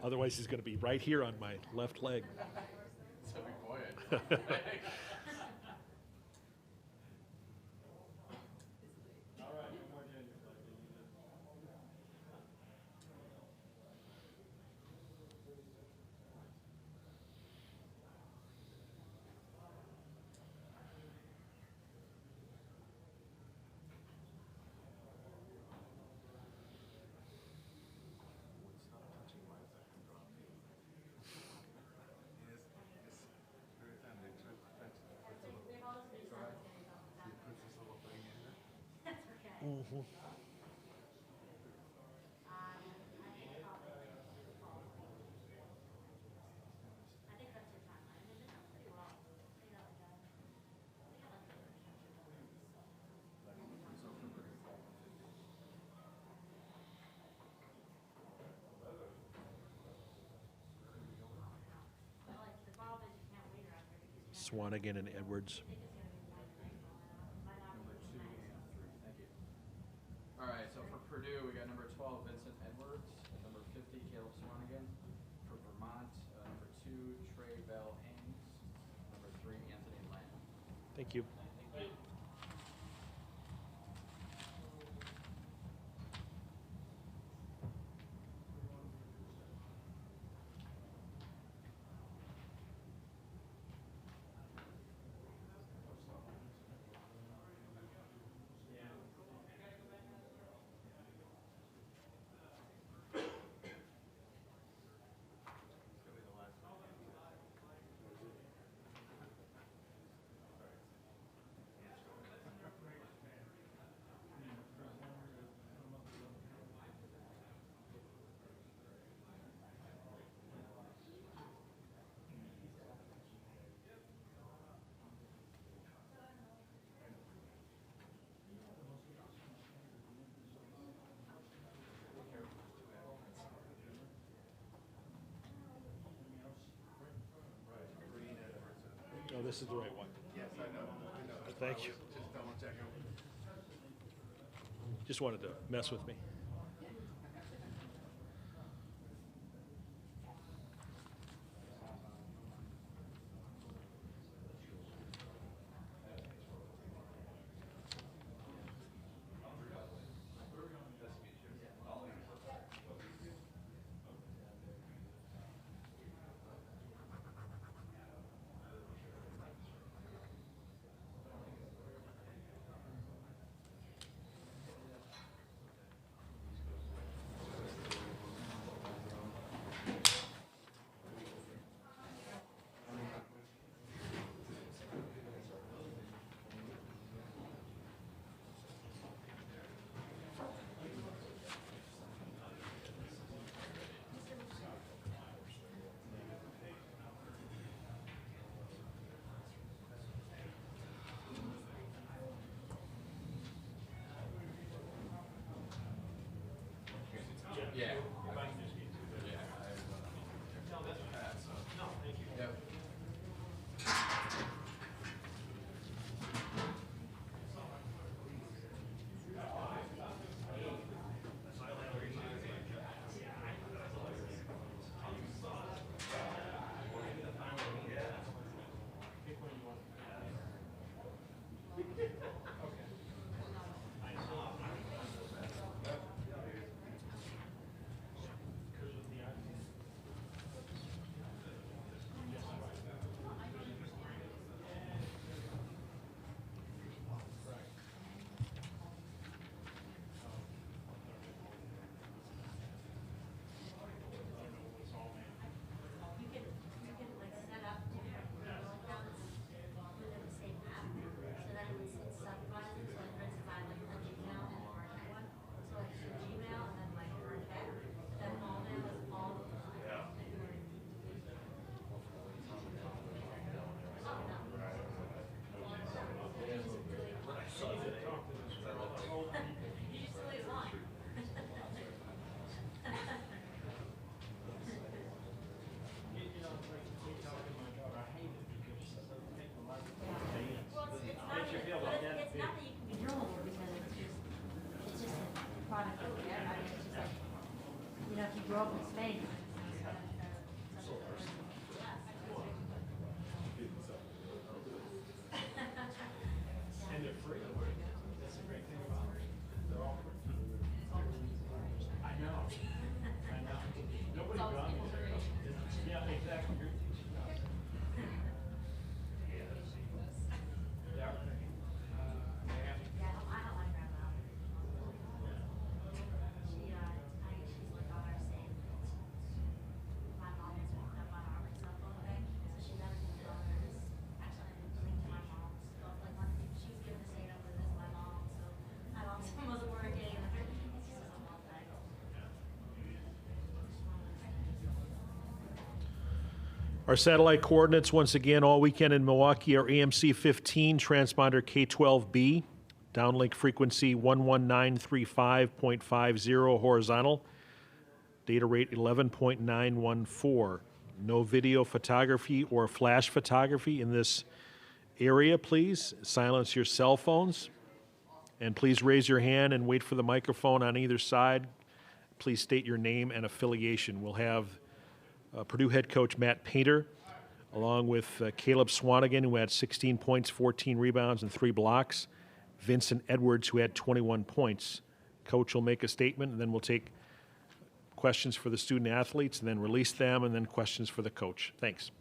Otherwise, he's going to be right here on my left leg. So be quiet. Mm-hmm. Swanigan and Edwards. All right, so for Purdue, we got number 12, Vincent Edwards, and number 50, Caleb Swanigan. For Vermont, number 2, Trey Bell Haynes, number 3, Anthony Lamb. Thank you. Oh, this is the right one. Yes, I know. Thank you. Just double checking. Just wanted to mess with me. Yeah. Yep. Grow up in Spain. Our satellite coordinates, once again, all weekend in Milwaukee are AMC 15, transponder K12B, downlink frequency 11935.50 horizontal, data rate 11.914. No video photography or flash photography in this area, please. Silence your cell phones. And please raise your hand and wait for the microphone on either side. Please state your name and affiliation. We'll have Purdue head coach Matt Painter, along with Caleb Swanigan, who had 16 points, 14 rebounds, and 3 blocks. Vincent Edwards, who had 21 points. Coach will make a statement, and then we'll take questions for the student athletes, and then release them, and then questions for the coach. Thanks.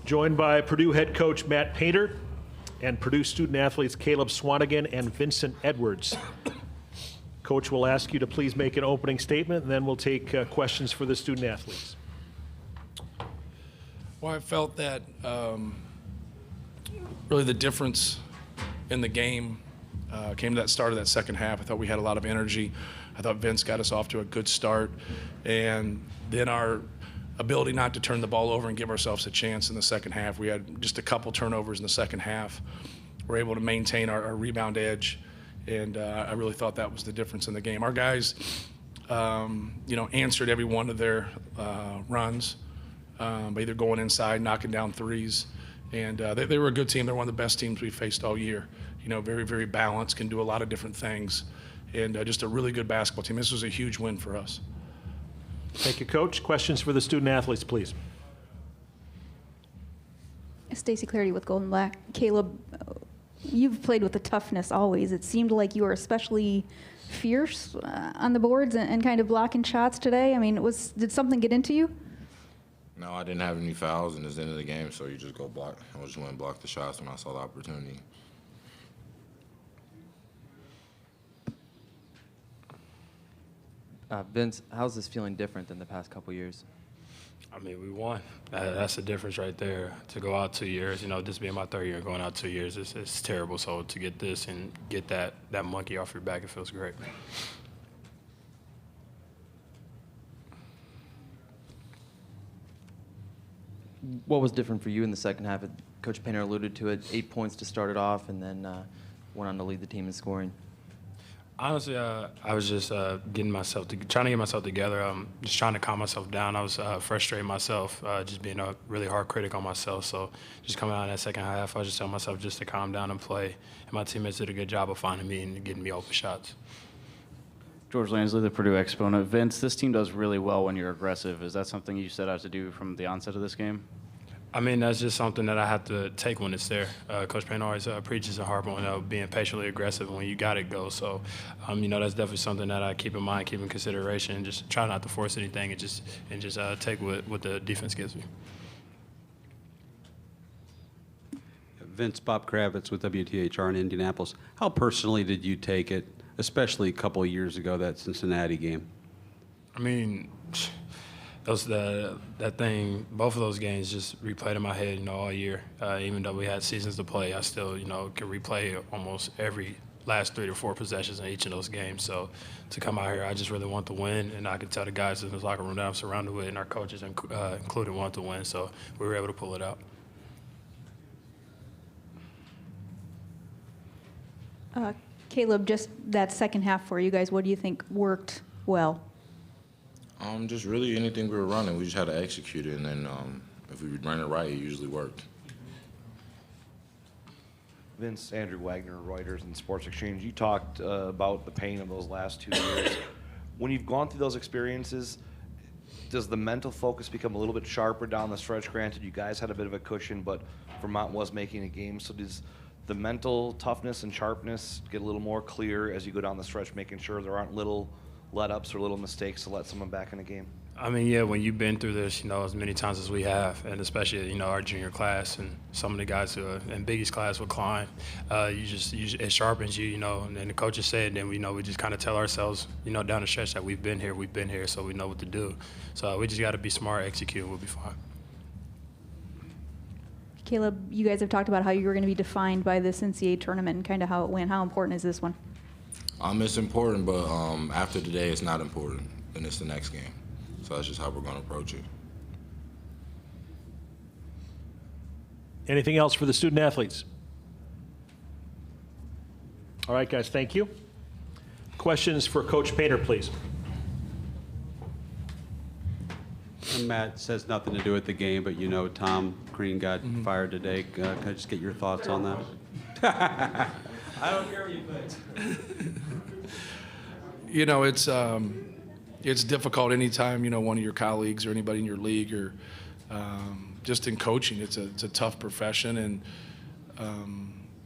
Joined by Purdue head coach Matt Painter and Purdue student athletes Caleb Swanigan and Vincent Edwards. Coach will ask you to please make an opening statement, and then we'll take questions for the student athletes. Well, I felt that really the difference in the game came to that start of that second half. I thought we had a lot of energy. I thought Vince got us off to a good start. And then our ability not to turn the ball over and give ourselves a chance in the second half. We had just a couple turnovers in the second half. We're able to maintain our rebound edge. And I really thought that was the difference in the game. Our guys, answered every one of their runs by either going inside, knocking down threes. And they were a good team. They're one of the best teams we faced all year. Very, very balanced, can do a lot of different things. And just a really good basketball team. This was a huge win for us. Thank you, Coach. Questions for the student athletes, please. Stacey Clarity with Golden Black. Caleb, you've played with the toughness always. It seemed like you were especially fierce on the boards and kind of blocking shots today. I mean, did something get into you? No, I didn't have any fouls, and it's the end of the game, so you just go block. I just went and blocked the shots when I saw the opportunity. Vince, how's this feeling different than the past couple years? I mean, we won. That's the difference right there. To go out 2 years, this being my third year, going out 2 years, it's terrible. So to get this and get that monkey off your back, it feels great. What was different for you in the second half? Coach Painter alluded to it, 8 points to start it off, and then went on to lead the team in scoring. Honestly, I was just trying to get myself together. Just trying to calm myself down. I was frustrated myself, just being a really hard critic on myself. So just coming out in that second half, I was just telling myself just to calm down and play. And my teammates did a good job of finding me and getting me open shots. George Lansley, the Purdue exponent. Vince, this team does really well when you're aggressive. Is that something you set out to do from the onset of this game? I mean, that's just something that I have to take when it's there. Coach Payne always preaches and harp on being patiently aggressive when you got it go. So, that's definitely something that I keep in mind, keep in consideration, and just try not to force anything and just take what the defense gives me. Vince, Bob Kravitz with WTHR in Indianapolis. How personally did you take it, especially a couple of years ago, that Cincinnati game? I mean, that thing, both of those games just replayed in my head, all year. Even though we had seasons to play, I still, can replay almost every last 3 to 4 possessions in each of those games. So to come out here, I just really want to win, and I could tell the guys in the locker room that I'm surrounded with, and our coaches included, want to win. So we were able to pull it out. Caleb, just that second half for you guys, what do you think worked well? Just really anything we were running, we just had to execute it, and then if we ran it right, it usually worked. Vince, Andrew Wagner, Reuters and Sports Exchange, you talked about the pain of those last 2 years. When you've gone through those experiences, does the mental focus become a little bit sharper down the stretch? Granted, you guys had a bit of a cushion, but Vermont was making a game, so does the mental toughness and sharpness get a little more clear as you go down the stretch, making sure there aren't little let-ups or little mistakes to let someone back in a game? I mean, yeah, when you've been through this, as many times as we have, and especially, our junior class and some of the guys who are in Biggie's class with Klein, it sharpens you, and the coaches said, then we just kind of tell ourselves, down the stretch that we've been here, so we know what to do. So we just got to be smart, execute, and we'll be fine. Caleb, you guys have talked about how you were going to be defined by this NCAA tournament and kind of how it went. How important is this one? It's important, but after today, it's not important. Then it's the next game. So that's just how we're going to approach it. Anything else for the student athletes? All right, guys, thank you. Questions for Coach Painter, please. And Matt says nothing to do with the game, but Tom Crean got fired today. Can I just get your thoughts on that? I don't care what you think. It's difficult anytime, one of your colleagues or anybody in your league or just in coaching. It's a tough profession, and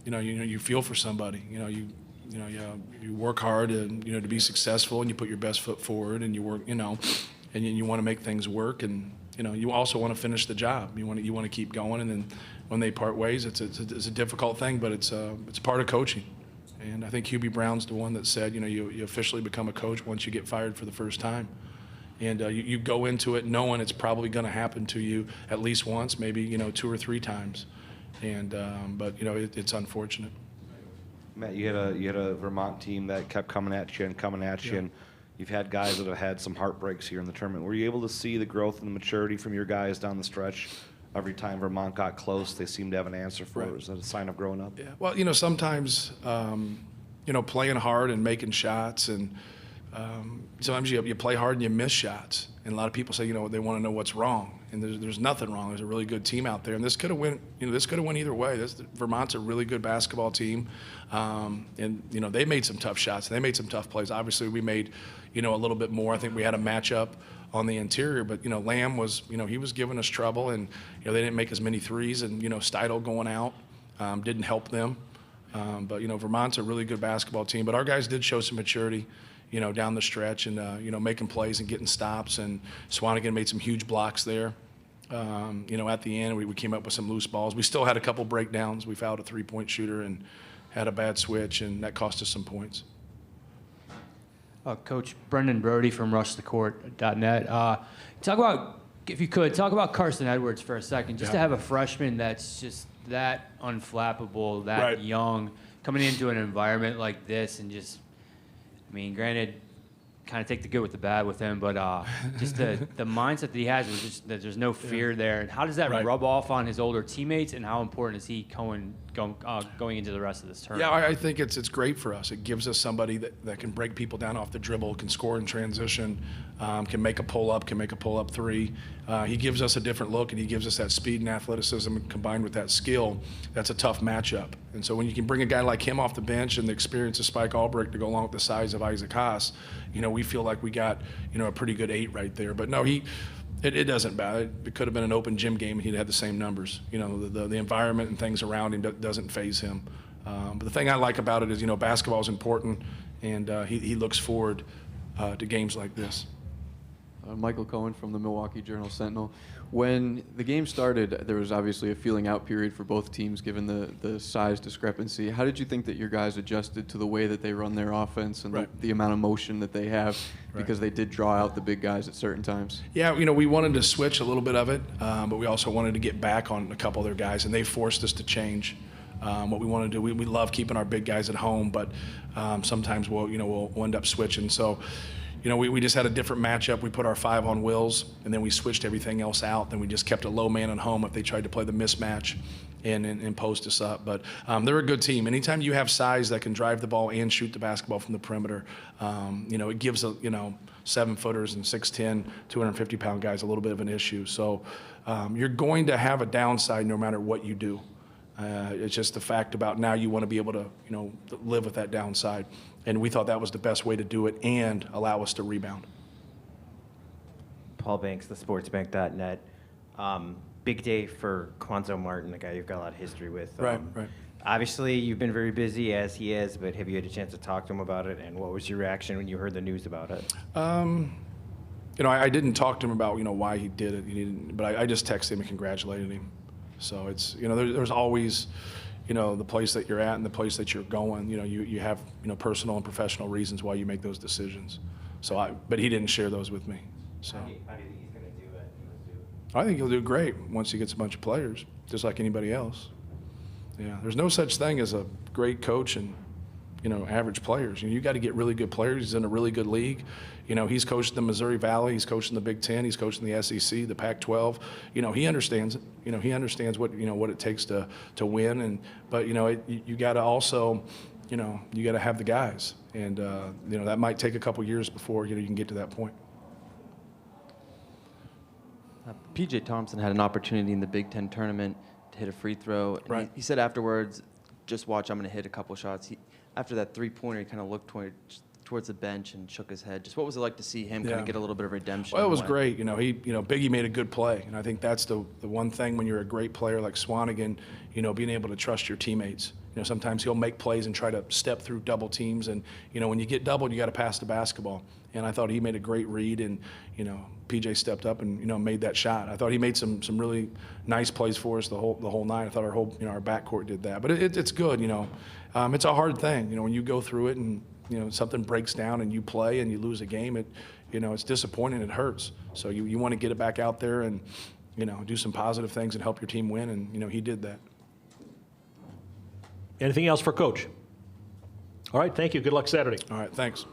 you feel for somebody. You work hard and to be successful, and you put your best foot forward, and you work, and you want to make things work, and you also want to finish the job. You want to keep going, and then when they part ways, it's a difficult thing, but it's part of coaching. And I think Hubie Brown's the one that said, you officially become a coach once you get fired for the first time. And you go into it knowing it's probably going to happen to you at least once, maybe 2 or 3 times. And but it's unfortunate. Matt, you had a Vermont team that kept coming at you, and you've had guys that have had some heartbreaks here in the tournament. Were you able to see the growth and the maturity from your guys down the stretch? Every time Vermont got close, they seemed to have an answer for it. Is that a sign of growing up? Yeah. Well, sometimes, playing hard and making shots, and sometimes you play hard and you miss shots. And a lot of people say, they want to know what's wrong. And there's nothing wrong. There's a really good team out there, and this could have went. This could have went either way. Vermont's a really good basketball team, and they made some tough shots. They made some tough plays. Obviously, we made, a little bit more. I think we had a matchup on the interior, but Lamb was, he was giving us trouble, and they didn't make as many threes, and Steidel going out didn't help them. But Vermont's a really good basketball team. But our guys did show some maturity, down the stretch, and making plays and getting stops. And Swanigan made some huge blocks there. At the end, we came up with some loose balls. We still had a couple breakdowns. We fouled a 3-point shooter and had a bad switch, and that cost us some points. Coach Brendan Brody from RushTheCourt.net. If you could, talk about Carson Edwards for a second. Just to have a freshman that's just that unflappable, that right. young, coming into an environment like this, and granted, kind of take the good with the bad with him, but just the mindset that he has was just that there's no fear there. And how does that right. rub off on his older teammates, and how important is he going going into the rest of this Yeah, tournament? I think it's great for us. It gives us somebody that can break people down off the dribble, can score in transition, can make a pull-up, can make a pull-up three. He gives us a different look, and he gives us that speed and athleticism combined with that skill. That's a tough matchup. And so when you can bring a guy like him off the bench and the experience of Spike Albrecht to go along with the size of Isaac Haas, we feel like we got, a pretty good 8 right there. But no, it doesn't matter. It could have been an open gym game and he'd had the same numbers. The environment and things around him doesn't faze him. But the thing I like about it is, basketball is important, and he looks forward to games like this. Michael Cohen from the Milwaukee Journal-Sentinel. When the game started, there was obviously a feeling out period for both teams given the size discrepancy. How did you think that your guys adjusted to the way that they run their offense and the amount of motion that they have, because they did draw out the big guys at certain times? Yeah, we wanted to switch a little bit of it, but we also wanted to get back on a couple of their guys, and they forced us to change what we want to do. We love keeping our big guys at home, but sometimes we'll end up switching. So, we just had a different matchup. We put our 5 on Wills, and then we switched everything else out. Then we just kept a low man at home if they tried to play the mismatch and post us up. But they're a good team. Anytime you have size that can drive the ball and shoot the basketball from the perimeter, it gives 7-footers and 6'10", 250-pound guys a little bit of an issue. So you're going to have a downside no matter what you do. It's just the fact about now you want to be able to, live with that downside. And we thought that was the best way to do it and allow us to rebound. Paul Banks, thesportsbank.net. Big day for Quanzo Martin, the guy you've got a lot of history with. Right. Obviously, you've been very busy, as he is, but have you had a chance to talk to him about it? And what was your reaction when you heard the news about it? I didn't talk to him about, why he did it. But I just texted him and congratulated him. So it's, there's always, the place that you're at and the place that you're going. You have, personal and professional reasons why you make those decisions. So but he didn't share those with me. So How do you think he's going to do it? I think he'll do great once he gets a bunch of players, just like anybody else. Yeah, there's no such thing as a great coach and, average players. You got to get really good players. He's in a really good league. He's coached the Missouri Valley. He's coached in the Big Ten. He's coached in the SEC, the Pac-12. He understands it. He understands what it takes to win. But you got to also, you got to have the guys. And that might take a couple years before you can get to that point. P.J. Thompson had an opportunity in the Big Ten tournament to hit a free throw. And he said afterwards, just watch, I'm going to hit a couple shots. After that three-pointer, he kind of looked towards the bench and shook his head. Just what was it like to see him kind of get a little bit of redemption? Well, it was great. Biggie made a good play. And I think that's the one thing when you're a great player like Swanigan, being able to trust your teammates. Sometimes he'll make plays and try to step through double teams. And, when you get doubled, you got to pass the basketball. And I thought he made a great read. And, PJ stepped up and, made that shot. I thought he made some really nice plays for us the whole night. I thought our backcourt did that. But it's good, It's a hard thing, when you go through it and, something breaks down and you play and you lose a game, it's disappointing, it hurts. So you want to get it back out there and, do some positive things and help your team win. And, he did that. Anything else for Coach? All right, thank you. Good luck Saturday. All right, thanks.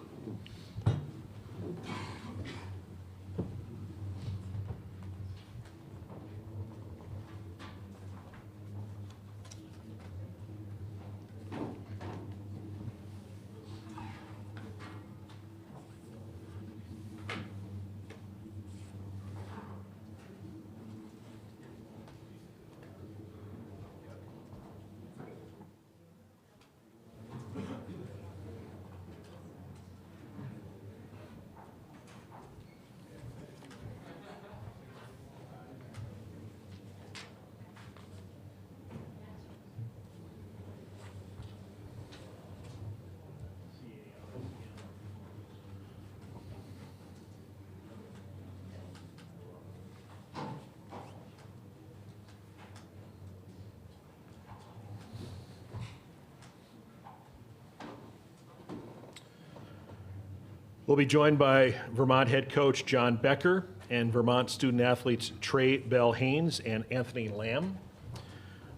We'll be joined by Vermont head coach John Becker and Vermont student athletes Trey Bell Haynes and Anthony Lamb.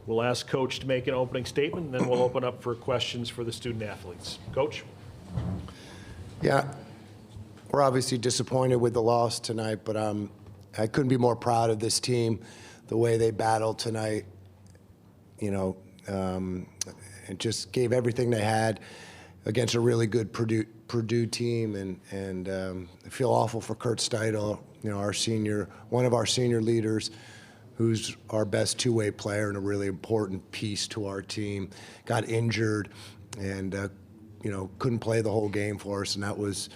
We'll ask Coach to make an opening statement, and then we'll open up for questions for the student athletes. Coach? Yeah, we're obviously disappointed with the loss tonight, but I couldn't be more proud of this team, the way they battled tonight. and just gave everything they had against a really good Purdue team, and I feel awful for Kurt Steidel, one of our senior leaders, who's our best two-way player and a really important piece to our team, got injured and couldn't play the whole game for us, and that was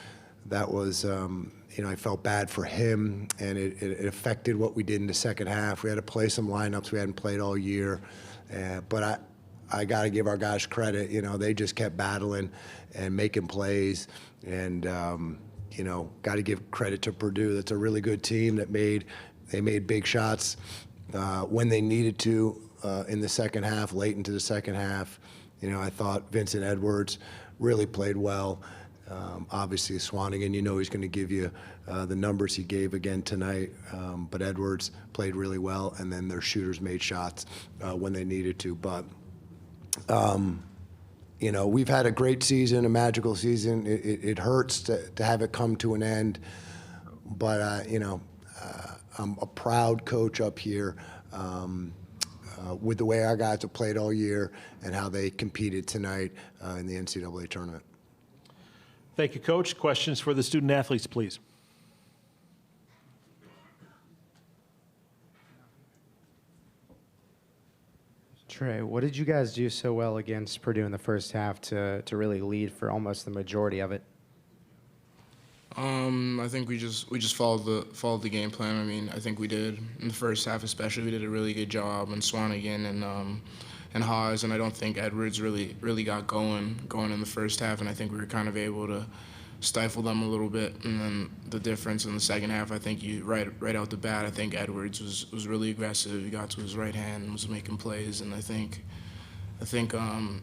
I felt bad for him, and it affected what we did in the second half. We had to play some lineups we hadn't played all year, but I got to give our guys credit. They just kept battling and making plays, and got to give credit to Purdue. That's a really good team they made big shots when they needed to in the second half, late into the second half. I thought Vincent Edwards really played well. Obviously, Swanigan, he's going to give you the numbers he gave again tonight. But Edwards played really well, and then their shooters made shots when they needed to. But, we've had a great season, a magical season. It hurts to have it come to an end. But, I'm a proud coach up here with the way our guys have played all year and how they competed tonight in the NCAA tournament. Thank you, Coach. Questions for the student athletes, please. Trey, what did you guys do so well against Purdue in the first half to really lead for almost the majority of it? I think we just followed the game plan. I mean, I think we did in the first half, especially. We did a really good job, and Swanigan and Haas, and I don't think Edwards really got going in the first half, and I think we were kind of able to stifle them a little bit. And then the difference in the second half, I think right out the bat, I think Edwards was really aggressive. He got to his right hand and was making plays, and I think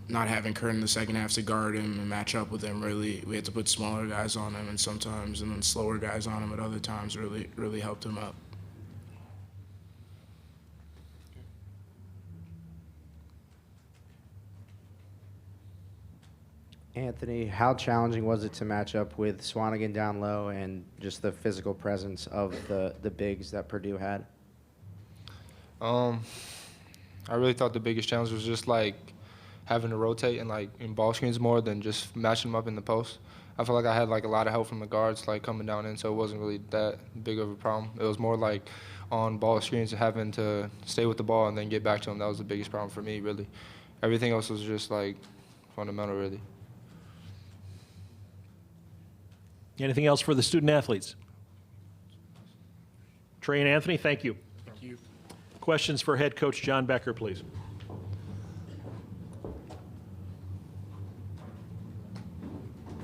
not having Kurt in the second half to guard him and match up with him, really, we had to put smaller guys on him and then slower guys on him at other times really helped him up. Anthony, how challenging was it to match up with Swanigan down low and just the physical presence of the bigs that Purdue had? I really thought the biggest challenge was just having to rotate and in ball screens more than just matching them up in the post. I feel like I had a lot of help from the guards coming down in, so it wasn't really that big of a problem. It was more on ball screens and having to stay with the ball and then get back to them. That was the biggest problem for me, really. Everything else was just fundamental, really. Anything else for the student athletes? Trey and Anthony, thank you. Thank you. Questions for head coach John Becker, please.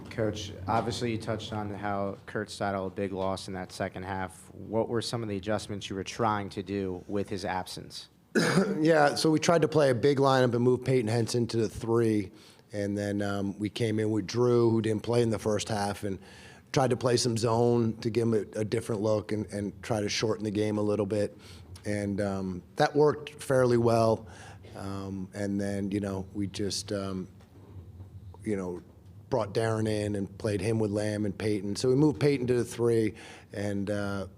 Coach, obviously you touched on how Kurt Steidel, a big loss in that second half. What were some of the adjustments you were trying to do with his absence? Yeah, so we tried to play a big lineup and move Peyton Henson to the 3. And then we came in with Drew, who didn't play in the first half, and tried to play some zone to give him a different look and try to shorten the game a little bit. And that worked fairly well. And then, we just, brought Darren in and played him with Lamb and Peyton. So we moved Peyton to the 3 and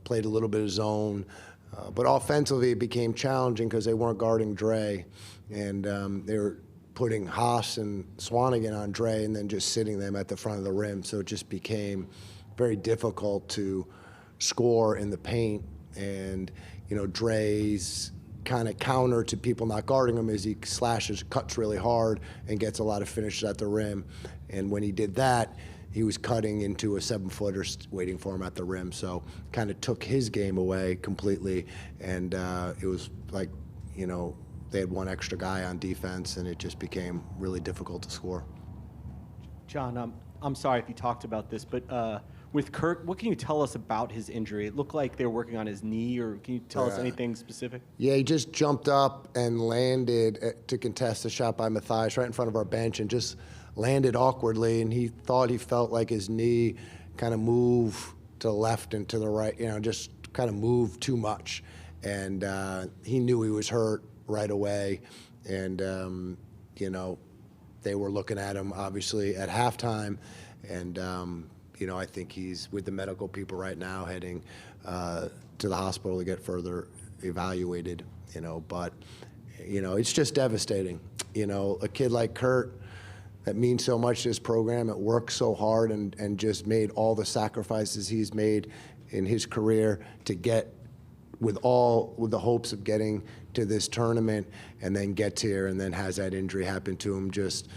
played a little bit of zone. But offensively, it became challenging because they weren't guarding Dre. And they were putting Haas and Swanigan on Dre and then just sitting them at the front of the rim. So it just became very difficult to score in the paint. And, Dre's kind of counter to people not guarding him is he cuts really hard and gets a lot of finishes at the rim. And when he did that, he was cutting into a 7-footer waiting for him at the rim. So kind of took his game away completely. And it was they had one extra guy on defense, and it just became really difficult to score. John, I'm sorry if you talked about this, but with Kurt, what can you tell us about his injury? It looked like they were working on his knee, or can you tell us anything specific? Yeah, he just jumped up and landed to contest a shot by Mathias right in front of our bench and just landed awkwardly, and he felt like his knee kind of moved to the left and to the right, just kind of moved too much. And he knew he was hurt right away. And, they were looking at him, obviously, at halftime. And, I think he's with the medical people right now heading to the hospital to get further evaluated, but it's just devastating. A kid like Kurt that means so much to his program, it worked so hard and just made all the sacrifices he's made in his career to get with the hopes of getting to this tournament and then gets here and then has that injury happen to him. Just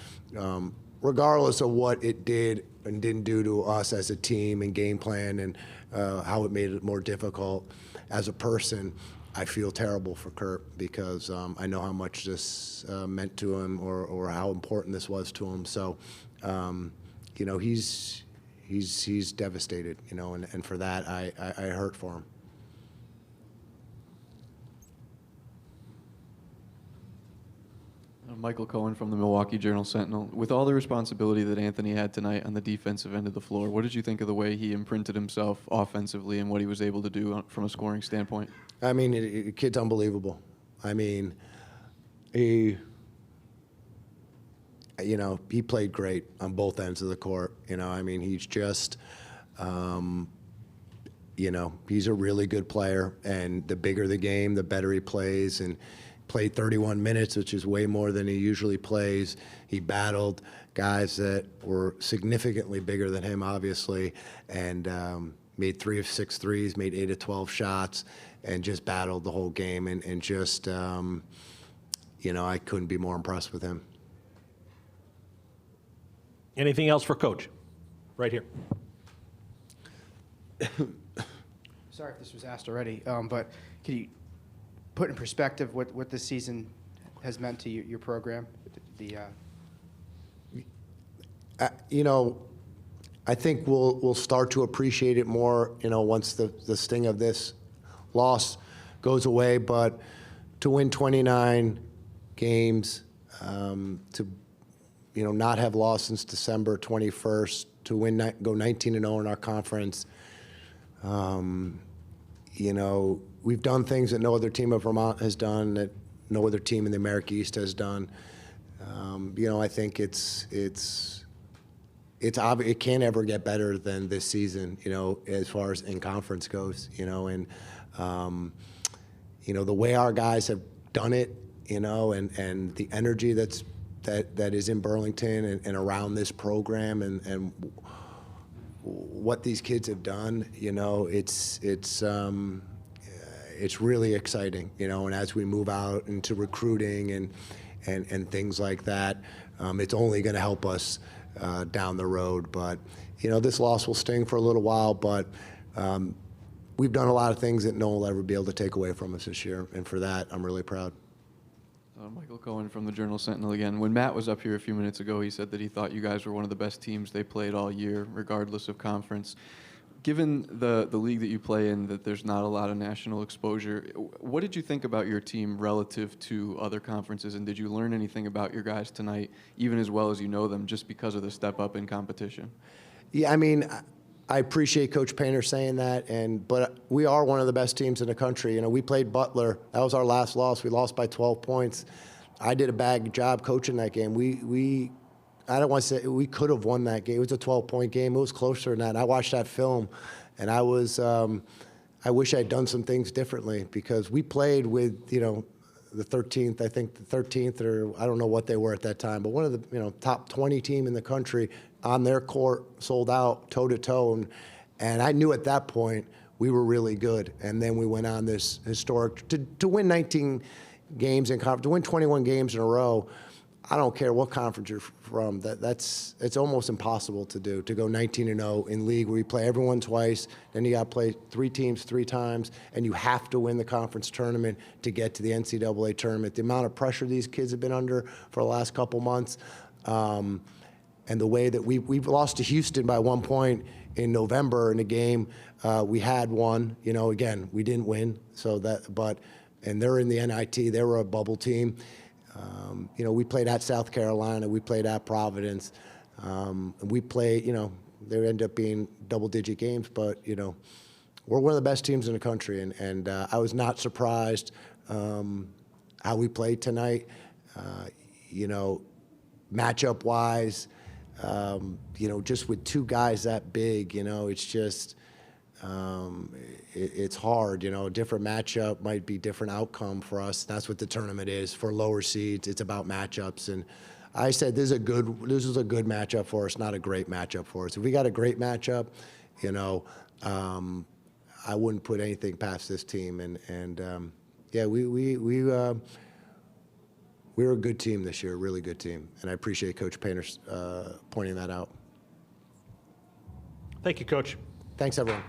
regardless of what it did and didn't do to us as a team and game plan and how it made it more difficult as a person, I feel terrible for Kurt because I know how much this meant to him or how important this was to him. So, he's devastated, and for that, I hurt for him. Michael Cohen from the Milwaukee Journal-Sentinel. With all the responsibility that Anthony had tonight on the defensive end of the floor, what did you think of the way he imprinted himself offensively and what he was able to do from a scoring standpoint? I mean, the kid's unbelievable. I mean, he played great on both ends of the court. I mean, he's just, he's a really good player. And the bigger the game, the better he plays. And played 31 minutes, which is way more than he usually plays. He battled guys that were significantly bigger than him, obviously, and made 3 of 6 threes, made 8 of 12 shots, and just battled the whole game. And just, I couldn't be more impressed with him. Anything else for Coach? Right here. Sorry if this was asked already, but could you put in perspective what this season has meant to your program? I think we'll start to appreciate it more, once the sting of this loss goes away. But to win 29 games, to not have lost since December 21st, to go 19-0 in our conference, we've done things that no other team of Vermont has done, that no other team in the America East has done. I think it's obvious it can't ever get better than this season, as far as in conference goes, and the way our guys have done it, and the energy that is in Burlington and around this program and what these kids have done, it's really exciting, and as we move out into recruiting and things like that, it's only going to help us down the road. But, this loss will sting for a little while, but we've done a lot of things that no one will ever be able to take away from us this year, and for that, I'm really proud. Michael Cohen from the Journal-Sentinel again. When Matt was up here a few minutes ago, he said that he thought you guys were one of the best teams they played all year, regardless of conference. Given the league that you play in, that there's not a lot of national exposure, what did you think about your team relative to other conferences, and did you learn anything about your guys tonight, even as well as you know them, just because of the step up in competition? Yeah, I mean, I appreciate Coach Painter saying that, but we are one of the best teams in the country. We played Butler. That was our last loss. We lost by 12 points. I did a bad job coaching that game. I don't want to say we could have won that game. It was a 12-point game. It was closer than that. I watched that film, and I wish I'd done some things differently because we played with, the 13th, I think the 13th, or I don't know what they were at that time, but one of the, top 20 team in the country on their court, sold out, toe-to-toe, and I knew at that point we were really good. And then we went on this historic, to win 19 games in conference, to win 21 games in a row, I don't care what conference you're from. It's almost impossible to do, to go 19-0 in league where you play everyone twice, then you got to play 3 teams 3 times, and you have to win the conference tournament to get to the NCAA tournament. The amount of pressure these kids have been under for the last couple months, and the way that we've lost to Houston by 1 point in November in a game. We had one, again, we didn't win, and they're in the NIT. They were a bubble team. We played at South Carolina. We played at Providence. We played, they ended up being double-digit games, but, we're one of the best teams in the country. And I was not surprised how we played tonight, matchup-wise, just with 2 guys that big, it's just it's hard. You know, a different matchup might be different outcome for us. That's what the tournament is for lower seeds. It's about matchups. And I said this is a good matchup for us, not a great matchup for us. If we got a great matchup, you know, I wouldn't put anything past this team. And yeah, we're a good team this year, a really good team. And I appreciate Coach Painter pointing that out. Thank you, Coach. Thanks, everyone.